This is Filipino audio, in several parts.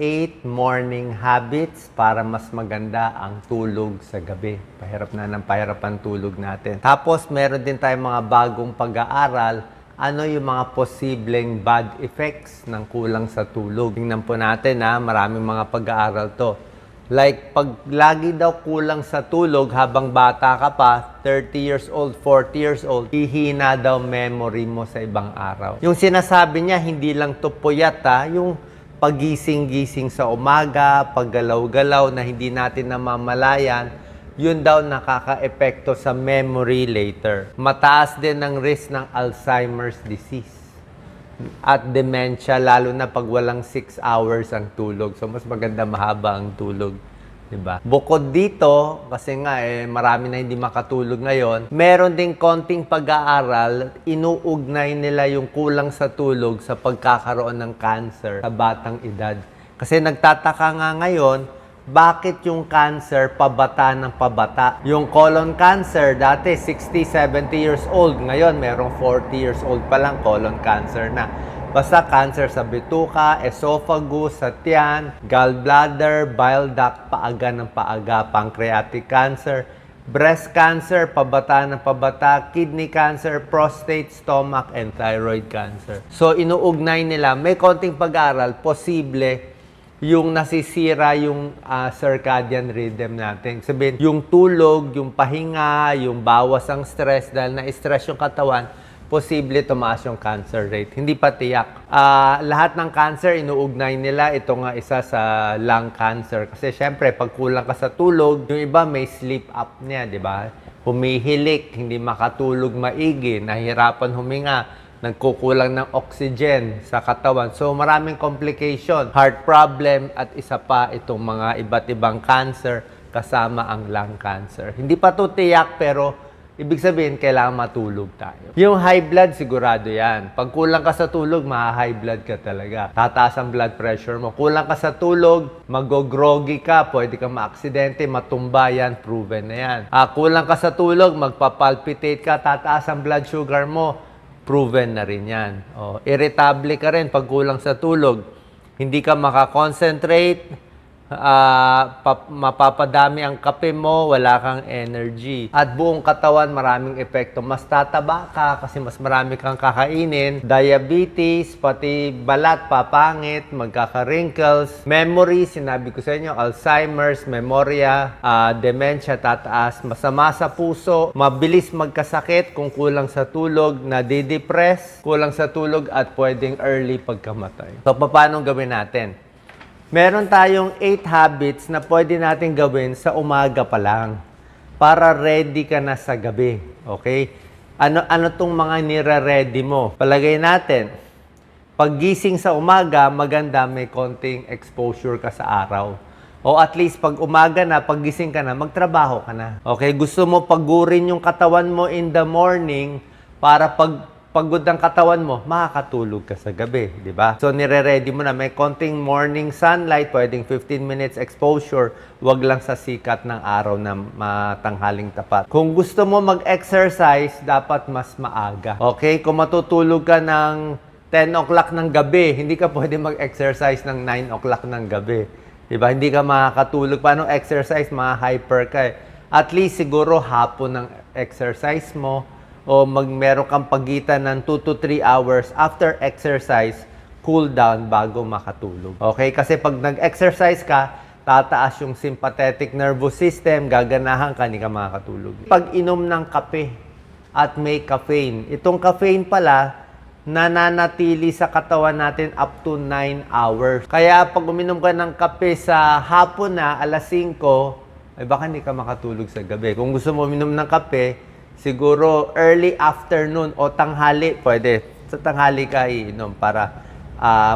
8 morning habits para mas maganda ang tulog sa gabi. Pahirap na ng pahirap ang tulog natin. Tapos, meron din tayong mga bagong pag-aaral. Ano yung mga posibleng bad effects ng kulang sa tulog? Tingnan po natin maraming mga pag-aaral to. Like, pag lagi daw kulang sa tulog habang bata ka pa, 30 years old, 40 years old, hihina daw memory mo sa ibang araw. Yung sinasabi niya, hindi lang to puyat yung pagising-gising sa umaga, paggalaw-galaw na hindi natin namamalayan, yun daw nakaka-epekto sa memory later. Mataas din ang risk ng Alzheimer's disease at dementia, lalo na pag walang 6 hours ang tulog. So, mas maganda mahaba ang tulog. Diba? Bukod dito, kasi nga marami na hindi makatulog ngayon, meron ding konting pag-aaral, inuugnay nila yung kulang sa tulog sa pagkakaroon ng cancer sa batang edad. Kasi nagtataka nga ngayon, bakit yung cancer pabata ng pabata? Yung colon cancer, dati 60, 70 years old. Ngayon, merong 40 years old pa lang colon cancer na. Basta cancer sa bituka, esophagus, sa tiyan, gallbladder, bile duct, paaga ng paaga, pancreatic cancer, breast cancer, pabata ng pabata, kidney cancer, prostate, stomach, and thyroid cancer. So, inuugnay nila, may konting pag-aaral, posible yung nasisira yung circadian rhythm natin. Sabihin, yung tulog, yung pahinga, yung bawas ang stress, dahil na-stress yung katawan, posible tumaas yung cancer rate. Hindi pa tiyak. Lahat ng cancer, inuugnay nila. Ito nga isa sa lung cancer. Kasi syempre, pag kulang ka sa tulog, yung iba may sleep apnea, di ba? Humihilik, hindi makatulog maigi, nahihirapan huminga, nagkukulang ng oxygen sa katawan. So, maraming complication, heart problem, at isa pa itong mga iba't ibang cancer kasama ang lung cancer. Hindi pa to tiyak, pero ibig sabihin, kailangan matulog tayo. Yung high blood, sigurado yan. Pag kulang ka sa tulog, high blood ka talaga. Tataas ang blood pressure mo. Kulang ka sa tulog, mag-groggy ka, pwede ka ma-aksidente, matumba yan, proven na yan. Kulang ka sa tulog, magpapalpitate ka, tataas ang blood sugar mo, proven na rin yan. Irritable ka rin pag kulang sa tulog. Hindi ka makakonsentrate, mapapadami ang kape mo, wala kang energy. At buong katawan, maraming epekto. Mas tataba ka kasi mas marami kang kakainin. Diabetes, pati balat, papangit, magkaka-wrinkles. Memory, sinabi ko sa inyo, Alzheimer's, memorya, dementia, tataas. Masama sa puso, mabilis magkasakit kung kulang sa tulog, nadidepress, kulang sa tulog, at pwedeng early pagkamatay. So, paano gawin natin? Meron tayong 8 habits na pwede natin gawin sa umaga pa lang para ready ka na sa gabi. Okay? Ano tong mga nire-ready mo? Palagay natin, paggising sa umaga, maganda may konting exposure ka sa araw. O at least pag umaga na, paggising ka na, magtrabaho ka na. Okay? Gusto mo pagurin yung katawan mo in the morning para pagod ang katawan mo, makakatulog ka sa gabi, di ba? So, nire-ready mo na. May konting morning sunlight, pwedeng 15 minutes exposure, wag lang sa sikat ng araw na matanghaling tapat. Kung gusto mo mag-exercise, dapat mas maaga. Okay? Kung matutulog ka ng 10 o'clock ng gabi, hindi ka pwede mag-exercise ng 9 o'clock ng gabi. Di ba? Hindi ka makakatulog. Paano exercise? Hyper ka. At least siguro hapon ng exercise mo, o meron kang pagitan ng 2 to 3 hours after exercise, cool down bago makatulog. Okay? Kasi pag nag-exercise ka, tataas yung sympathetic nervous system, gaganahan ka, hindi ka makakatulog. Pag inom ng kape at may caffeine, itong caffeine pala, nananatili sa katawan natin up to 9 hours. Kaya pag uminom ka ng kape sa hapon na, alas 5, baka hindi ka makatulog sa gabi. Kung gusto mo uminom ng kape, siguro early afternoon o tanghali, pwede. Sa tanghali ka iinom para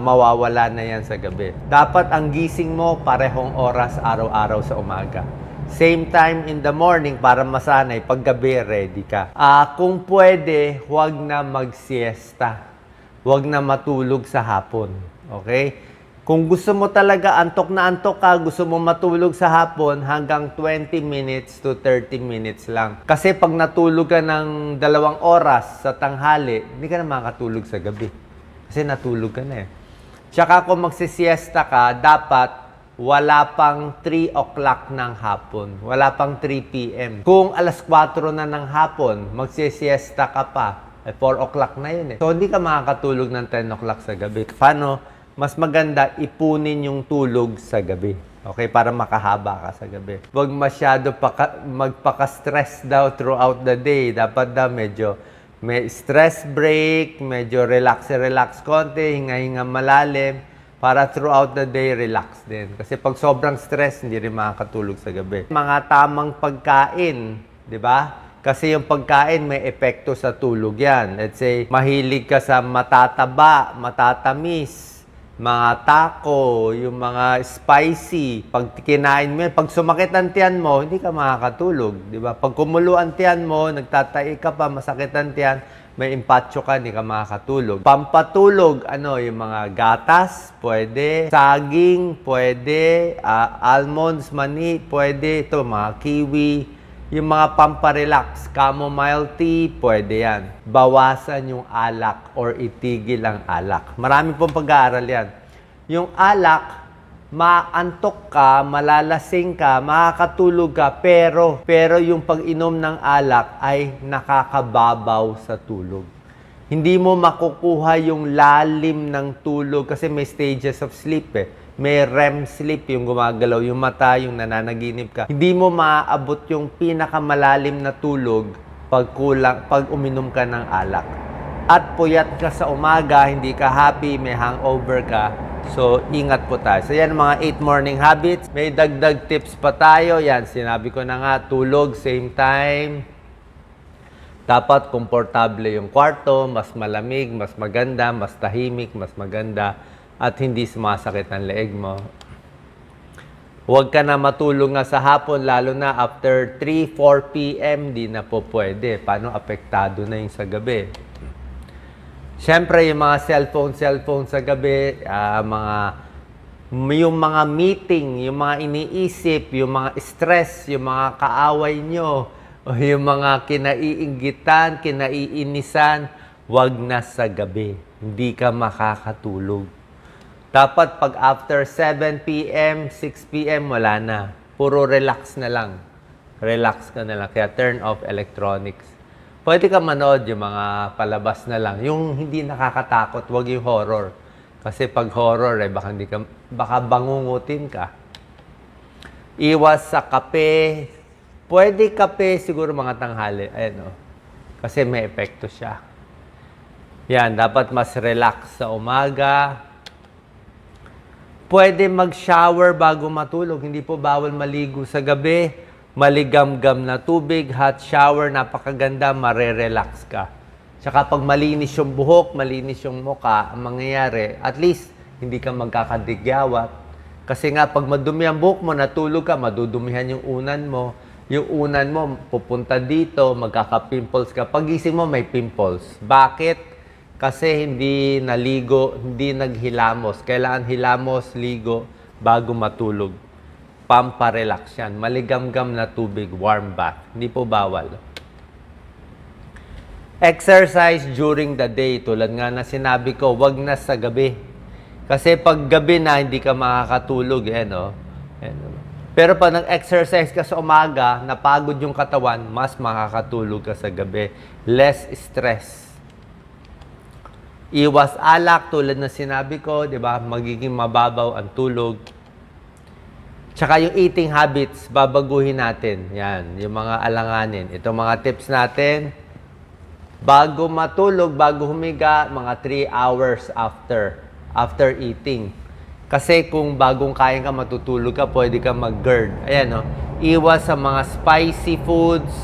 mawawala na yan sa gabi. Dapat ang gising mo parehong oras araw-araw sa umaga. Same time in the morning para masanay. Pag gabi, ready ka. Kung pwede, huwag na mag-siesta. Huwag na matulog sa hapon. Okay? Kung gusto mo talaga, antok na antok ka, gusto mo matulog sa hapon, hanggang 20 minutes to 30 minutes lang. Kasi pag natulog ka ng 2 oras sa tanghali, hindi ka na makatulog sa gabi. Kasi natulog ka na eh. Tsaka kung magsisiesta ka, dapat wala pang 3 o'clock ng hapon. Wala pang 3 p.m. Kung alas 4 na ng hapon, magsisiesta ka pa, 4 o'clock na yun eh. So, hindi ka makakatulog ng 10 o'clock sa gabi. Paano? Mas maganda ipunin yung tulog sa gabi. Okay? Para makahaba ka sa gabi. Huwag masyado magpaka-stress daw throughout the day. Dapat daw medyo may stress break, medyo relax konti, hinga-hinga malalim, para throughout the day, relax din. Kasi pag sobrang stress, hindi rin makakatulog sa gabi. Mga tamang pagkain, di ba? Kasi yung pagkain may epekto sa tulog yan. Let's say, mahilig ka sa matataba, matatamis, mga taco, yung mga spicy. Pag kinain mo, pag sumakit ang tiyan mo, hindi ka makakatulog. Di ba? Pag kumulo ang tiyan mo, nagtatai ka pa, masakit ang tiyan, may impatyo ka, hindi ka makakatulog. Pampatulog, yung mga gatas, pwede. Saging, pwede. Almonds, mani, pwede. Ito, mga kiwi. Yung mga pamparelax, chamomile tea, pwede yan. Bawasan yung alak or itigil ang alak. Marami pong pag-aaral yan. Yung alak, maantok ka, malalasing ka, makakatulog ka, pero yung pag-inom ng alak ay nakakababaw sa tulog. Hindi mo makukuha yung lalim ng tulog kasi may stages of sleep eh. May REM sleep, yung gumagalaw yung mata, yung nananaginip ka. Hindi mo maaabot yung pinakamalalim na tulog pag uminom ka ng alak. At puyat ka sa umaga, hindi ka happy, may hangover ka. So, ingat po tayo. So, yan mga 8 morning habits. May dagdag tips pa tayo. Yan, sinabi ko na nga, tulog, same time. Dapat komportable yung kwarto, mas malamig, mas maganda, mas tahimik, mas maganda, at hindi sumasakit ang leeg mo. Huwag ka na matulog nga sa hapon, lalo na after 3-4 p.m., di na po pwede. Paano apektado na yung sa gabi? Siyempre, yung mga cellphone sa gabi, yung mga meeting, yung mga iniisip, yung mga stress, yung mga kaaway nyo, o yung mga kinaiinggitan, kinaiinisan, wag na sa gabi. Hindi ka makakatulog. Dapat pag after 7 p.m., 6 p.m., wala na. Puro relax na lang. Relax ka na lang. Kaya turn off electronics. Pwede ka manood yung mga palabas na lang. Yung hindi nakakatakot, wag yung horror. Kasi pag horror, baka bangungutin ka. Iwas sa kape. Pwede kape siguro mga tanghali. Ayan o. Kasi may epekto siya. Yan, dapat mas relax sa umaga. Pwede mag-shower bago matulog. Hindi po bawal maligo sa gabi. Maligam-gam na tubig, hot shower, napakaganda, marerelax ka. Tsaka pag malinis yung buhok, malinis yung mukha, ang mangyayari, at least hindi ka magkakadigyawat. Kasi nga, pag madumi ang buhok mo, natulog ka, madudumihan yung unan mo. Yung unan mo, pupunta dito, magkaka-pimples ka. Pagising mo, may pimples. Bakit? Kasi hindi naligo, hindi naghilamos. Kailangan hilamos, ligo, bago matulog. Pamparelax yan. Maligam-gam na tubig, warm bath. Hindi po bawal. Exercise during the day. Tulad nga na sinabi ko, wag na sa gabi. Kasi pag gabi na, hindi ka makakatulog. Pero pag nag-exercise ka sa umaga, napagod yung katawan, mas makakatulog ka sa gabi. Less stress. Iwas alak, tulad na sinabi ko, di ba? Magiging mababaw ang tulog. Tsaka yung eating habits, babaguhin natin. Yan, yung mga alanganin. Itong mga tips natin, bago matulog, bago humiga, mga 3 hours after eating. Kasi kung bagong kain ka, matutulog ka, pwede ka mag-GERD. Ayan, no? Iwas sa mga spicy foods.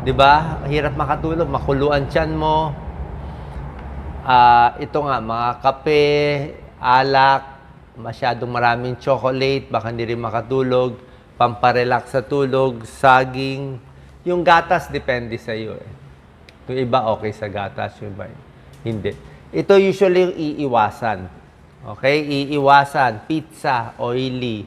Di ba? Hirap makatulog, makuluan tiyan mo. Ito nga, mga kape, alak, masyadong maraming chocolate, baka hindi rin makatulog, pamparelax sa tulog, saging. Yung gatas, depende sa iyo. Yung iba, okay sa gatas, yung iba, hindi. Ito usually yung iiwasan. Okay? Iiwasan, pizza, oily,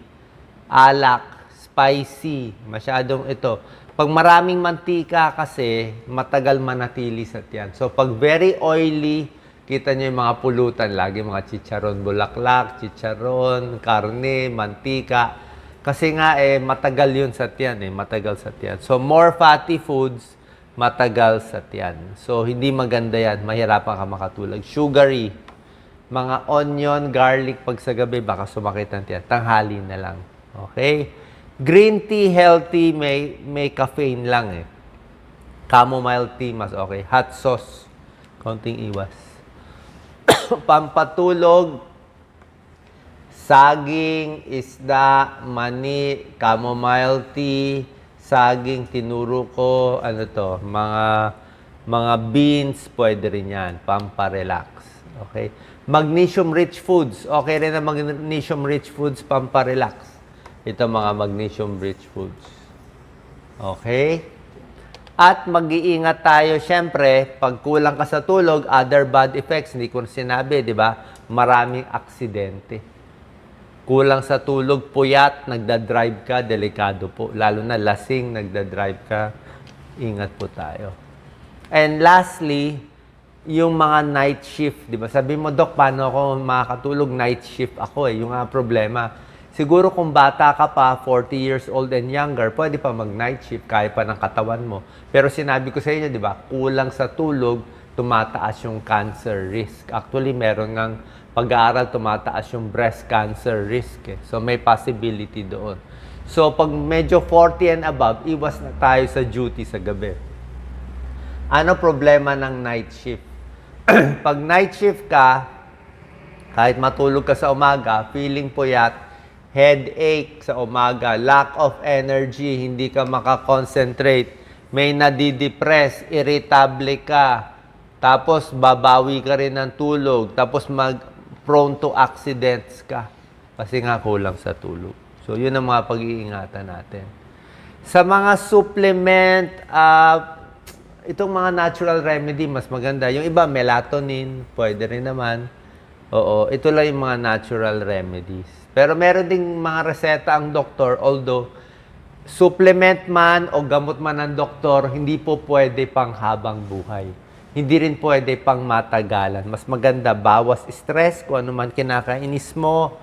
alak, spicy, masyadong ito. Pag maraming mantika kasi, matagal manatili sa tiyan. So, pag very oily, kita nyo yung mga pulutan lagi, mga chicharon bulaklak, chicharon, karne, mantika. Kasi nga matagal yun sa tiyan matagal sa tiyan. So more fatty foods, matagal sa tiyan. So hindi maganda yan, mahirapan ka makatulog. Sugary, mga onion, garlic pag sa gabi baka sumakit ang tiyan. Tanghali na lang. Okay? Green tea healthy, may caffeine lang Chamomile tea mas okay. Hot sauce, konting iwas. Pampatulog, saging, isda, mani, chamomile tea, saging, tinuro ko, mga beans, pwede rin yan, pamparelax. Okay? Magnesium-rich foods, okay rin na magnesium-rich foods, pamparelax. Ito mga magnesium-rich foods. Okay? At mag-iingat tayo, syempre, pag kulang ka sa tulog, other bad effects, hindi ko sinabi, di ba? Maraming aksidente. Kulang sa tulog, puyat, nagda-drive ka, delikado po. Lalo na lasing, nagda-drive ka, ingat po tayo. And lastly, yung mga night shift, di ba? Sabi mo, Dok, paano ako makakatulog? Night shift ako yung problema. Siguro kung bata ka pa, 40 years old and younger, pwede pa mag-night shift, kaya pa ng katawan mo. Pero sinabi ko sa inyo, di ba, kulang sa tulog, tumataas yung cancer risk. Actually, meron ng pag-aaral, tumataas yung breast cancer risk. So, may possibility doon. So, pag medyo 40 and above, iwas na tayo sa duty sa gabi. Ano problema ng night shift? Pag night shift ka, kahit matulog ka sa umaga, feeling puyat, headache sa umaga, lack of energy, hindi ka makakonsentrate, may nadidepress, irritable ka, tapos babawi ka rin ng tulog, tapos prone to accidents ka, kasi nga kulang sa tulog. So, yun ang mga pag-iingatan natin. Sa mga supplement, itong mga natural remedy, mas maganda. Yung iba, melatonin, pwede rin naman. Oo, ito lang yung mga natural remedies. Pero meron ding mga reseta ang doktor, although supplement man o gamot man ng doktor, hindi po pwede pang habang buhay. Hindi rin pwede pang matagalan. Mas maganda, bawas stress, kung ano man kinakainis mo,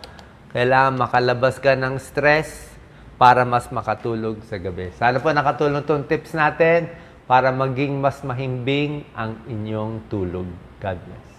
kailangan makalabas ka ng stress para mas makatulog sa gabi. Sana po nakatulong itong tips natin para maging mas mahimbing ang inyong tulog. God bless.